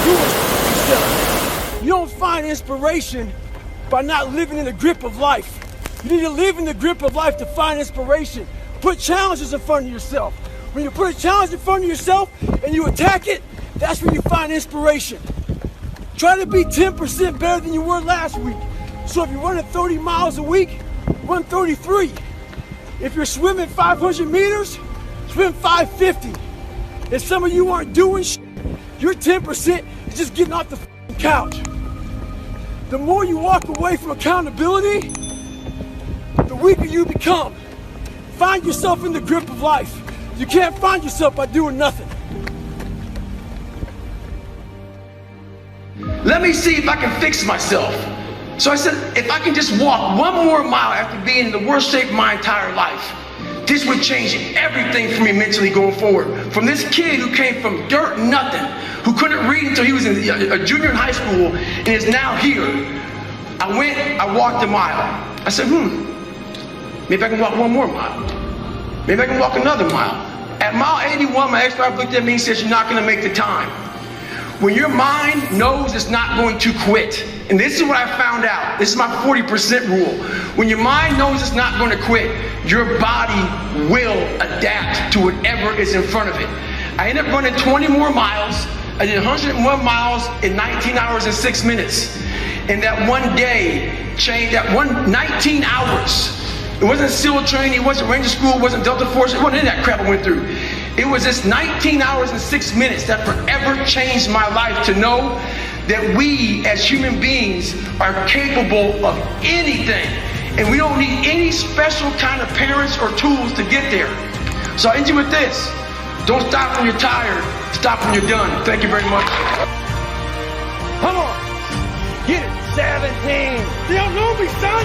doing yourself. You don't find inspiration by not living in the grip of life. You need to live in the grip of life to find inspiration. Put challenges in front of yourself. When you put a challenge in front of yourself and you attack it, that's when you find inspiration. Try to be 10% better than you were last week. So if you're running 30 miles a week, run 33. If you're swimming 500 meters, swim 550. If some of you aren't doing shit, your 10% is just getting off the couch. The more you walk away from accountability, the weaker you become. Find yourself in the grip of life. You can't find yourself by doing nothing. Let me see if I can fix myself. So I said, if I can just walk one more mile after being in the worst shape of my entire life, this would change everything for me mentally going forward. From this kid who came from dirt, nothing, who couldn't read until he was a junior in high school and is now here. I walked a mile. I said, maybe I can walk one more mile. Maybe I can walk another mile. At mile 81, my ex-wife looked at me and said, you're not gonna make the time. When your mind knows it's not going to quit, and this is what I found out, this is my 40% rule. When your mind knows it's not going to quit, your body will adapt to whatever is in front of it. I ended up running 20 more miles. I did 101 miles in 19 hours and 6 minutes. And that one day changed, that 19 hours. It wasn't SEAL training, it wasn't Ranger School, it wasn't Delta Force, it wasn't any of that crap I went through. It was this 19 hours and 6 minutes that forever changed my life to know that we as human beings are capable of anything. And we don't need any special kind of parents or tools to get there. So I end you with this. Don't stop when you're tired, stop when you're done. Thank you very much. Come on, get it, 17. You don't know me, son.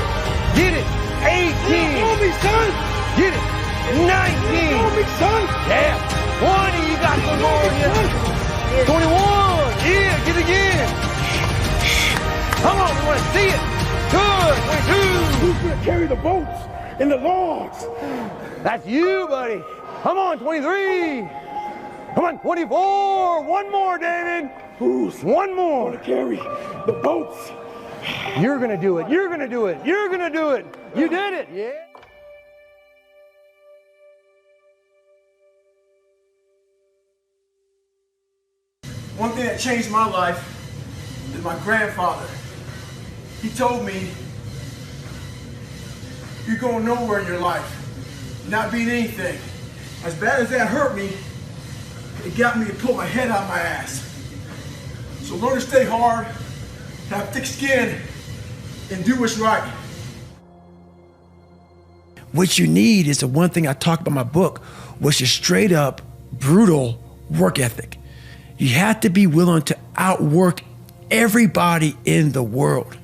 Get it, 18. You don't know me, son. Get it, 19. You don't know me, son. Yeah, 20, you got some more in you. 21, yeah, get it again. Come on, we want to see it. Good, 22. Who's gonna carry the boats and the logs? That's you, buddy. Come on, 23. Come on, 24. One more, David. Who's one more to carry the boats? You're gonna do it. You're gonna do it. You're gonna do it. You did it. Yeah. One thing that changed my life is my grandfather. He told me, you're going nowhere in your life, not being anything. As bad as that hurt me, it got me to pull my head out of my ass. So learn to stay hard, have thick skin, and do what's right. What you need is the one thing I talk about in my book, which is straight up, brutal work ethic. You have to be willing to outwork everybody in the world.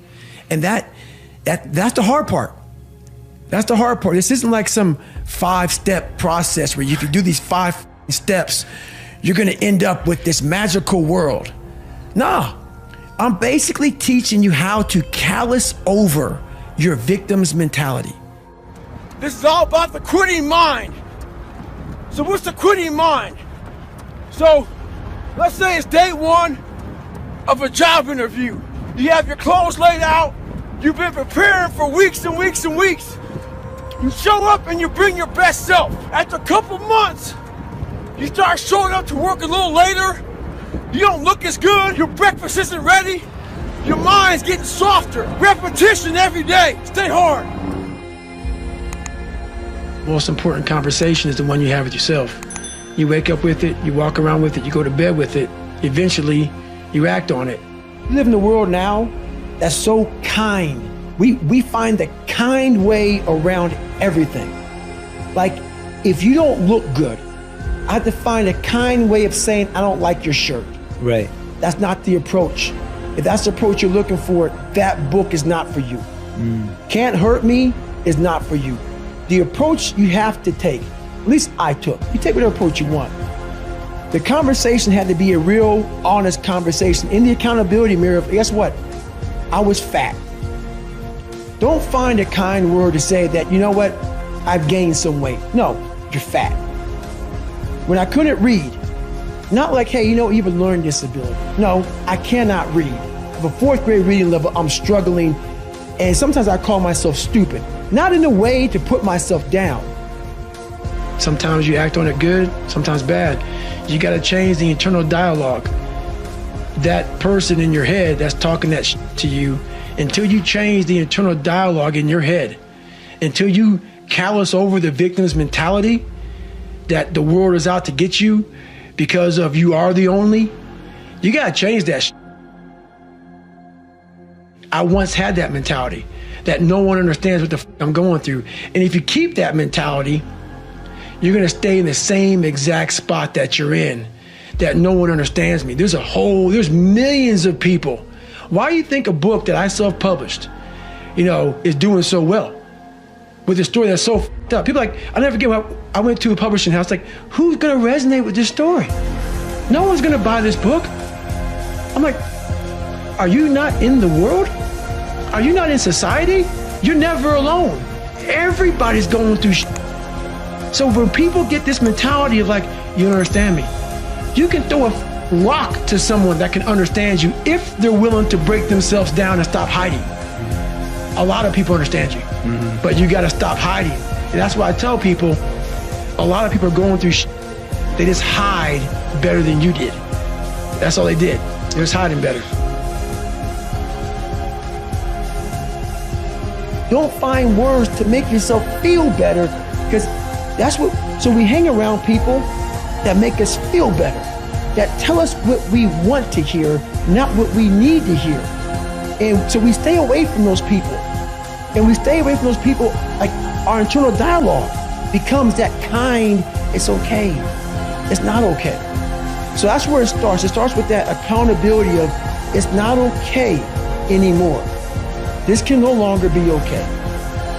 And that's the hard part. That's the hard part. This isn't like some 5-step process where if you do these 5 steps, you're gonna end up with this magical world. Nah, I'm basically teaching you how to callous over your victim's mentality. This is all about the quitting mind. So what's the quitting mind? So let's say it's day 1 of a job interview. You have your clothes laid out. You've been preparing for weeks and weeks and weeks. You show up and you bring your best self. After a couple months, you start showing up to work a little later. You don't look as good. Your breakfast isn't ready. Your mind's getting softer. Repetition every day. Stay hard. Most important conversation is the one you have with yourself. You wake up with it, you walk around with it, you go to bed with it. Eventually, you act on it. We live in a world now that's so kind. We find the kind way around everything. Like, if you don't look good, I have to find a kind way of saying, I don't like your shirt. Right. That's not the approach. If that's the approach you're looking for, that book is not for you. Can't Hurt Me is not for you. The approach you have to take, at least I took, you take whatever approach you want. The conversation had to be a real, honest conversation. In the accountability mirror, guess what? I was fat. Don't find a kind word to say that, you know what, I've gained some weight. No, you're fat. When I couldn't read, Not like, hey, you have a learning disability. No, I cannot read. I have a 4th grade reading level, I'm struggling. And sometimes I call myself stupid. Not in a way to put myself down. Sometimes you act on it good, sometimes bad. You gotta change the internal dialogue. That person in your head that's talking that to you, until you change the internal dialogue in your head, until you callous over the victim's mentality that the world is out to get you because of you are the only, you gotta change that. I once had that mentality that no one understands what the I'm going through. And if you keep that mentality, you're gonna stay in the same exact spot that you're in, that no one understands me. There's millions of people. Why do you think a book that I self-published, is doing so well? With a story that's so f***ed up. People like, I'll never forget when I went to a publishing house, like, who's gonna resonate with this story? No one's gonna buy this book. I'm like, are you not in the world? Are you not in society? You're never alone. Everybody's going through shit. So when people get this mentality of like, you don't understand me, you can throw a rock to someone that can understand you if they're willing to break themselves down and stop hiding. A lot of people understand you, but you gotta stop hiding. And that's why I tell people, a lot of people are going through shit. They just hide better than you did. That's all they did. They're just hiding better. Don't find words to make yourself feel better, because so we hang around people that make us feel better, that tell us what we want to hear, not what we need to hear. And so we stay away from those people. And we stay away from those people, like our internal dialogue becomes that kind, it's okay, it's not okay. So that's where it starts. It starts with that accountability of, it's not okay anymore. This can no longer be okay.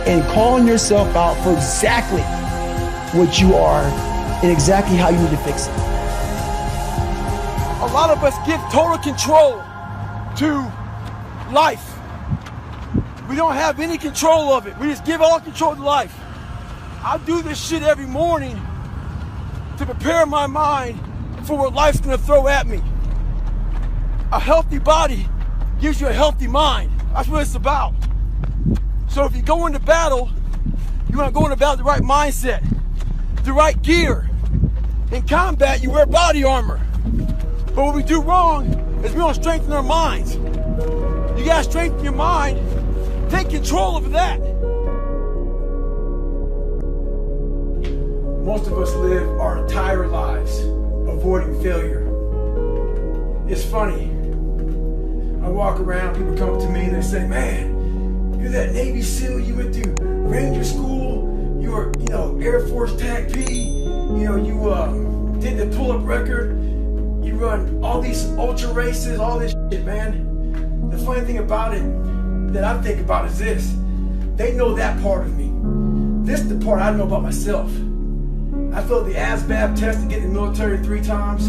And calling yourself out for exactly what you are and exactly how you need to fix it. A lot of us give total control to life. We don't have any control of it. We just give all control to life. I do this shit every morning to prepare my mind for what life's gonna throw at me. A healthy body gives you a healthy mind. That's what it's about. So if you go into battle, you wanna go into battle with the right mindset, the right gear. In combat, you wear body armor. But what we do wrong is we don't strengthen our minds. You gotta strengthen your mind. Take control of that. Most of us live our entire lives avoiding failure. It's funny. I walk around, people come up to me and they say, man, you're that Navy SEAL, you went through Ranger School, you were, Air Force TAC P, you did the pull-up record, you run all these ultra races, all this shit, man. The funny thing about it that I think about is this. They know that part of me. This is the part I know about myself. I failed the ASVAB test to get in the military 3 times.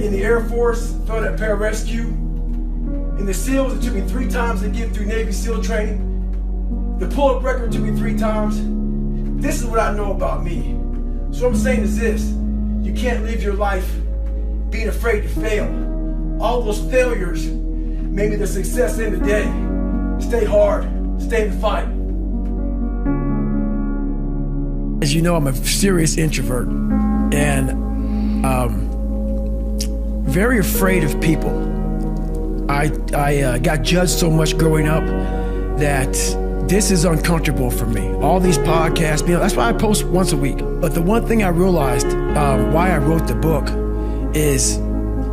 In the Air Force, failed at pararescue. In the SEALs, it took me 3 times to get through Navy SEAL training. The pull-up record took me 3 times. This is what I know about me. So what I'm saying is this. You can't live your life being afraid to fail. All those failures made me the success in the day. Stay hard, stay in the fight. As you know, I'm a serious introvert and very afraid of people. I got judged so much growing up that this is uncomfortable for me. All these podcasts, that's why I post once a week. But the one thing I realized why I wrote the book is,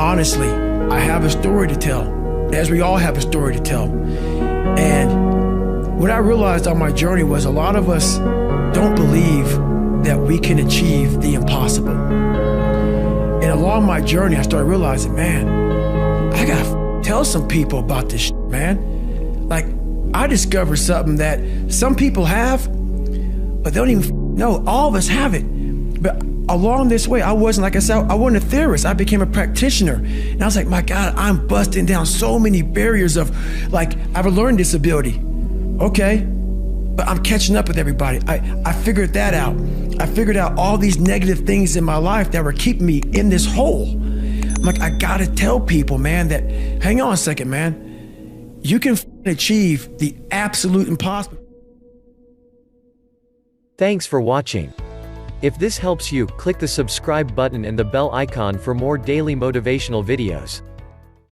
honestly, I have a story to tell, as we all have a story to tell. And what I realized on my journey was a lot of us don't believe that we can achieve the impossible. And along my journey, I started realizing, man, I gotta tell some people about this shit, man. Like, I discovered something that some people have, but they don't even know. All of us have it. But along this way, I wasn't, like I said, I wasn't a theorist. I became a practitioner. And I was like, my God, I'm busting down so many barriers of, like, I have a learning disability. Okay, but I'm catching up with everybody. I figured that out. I figured out all these negative things in my life that were keeping me in this hole. I'm like, I gotta tell people, man, that hang on a second, man. You can achieve the absolute impossible. Thanks for watching. If this helps you, click the subscribe button and the bell icon for more daily motivational videos.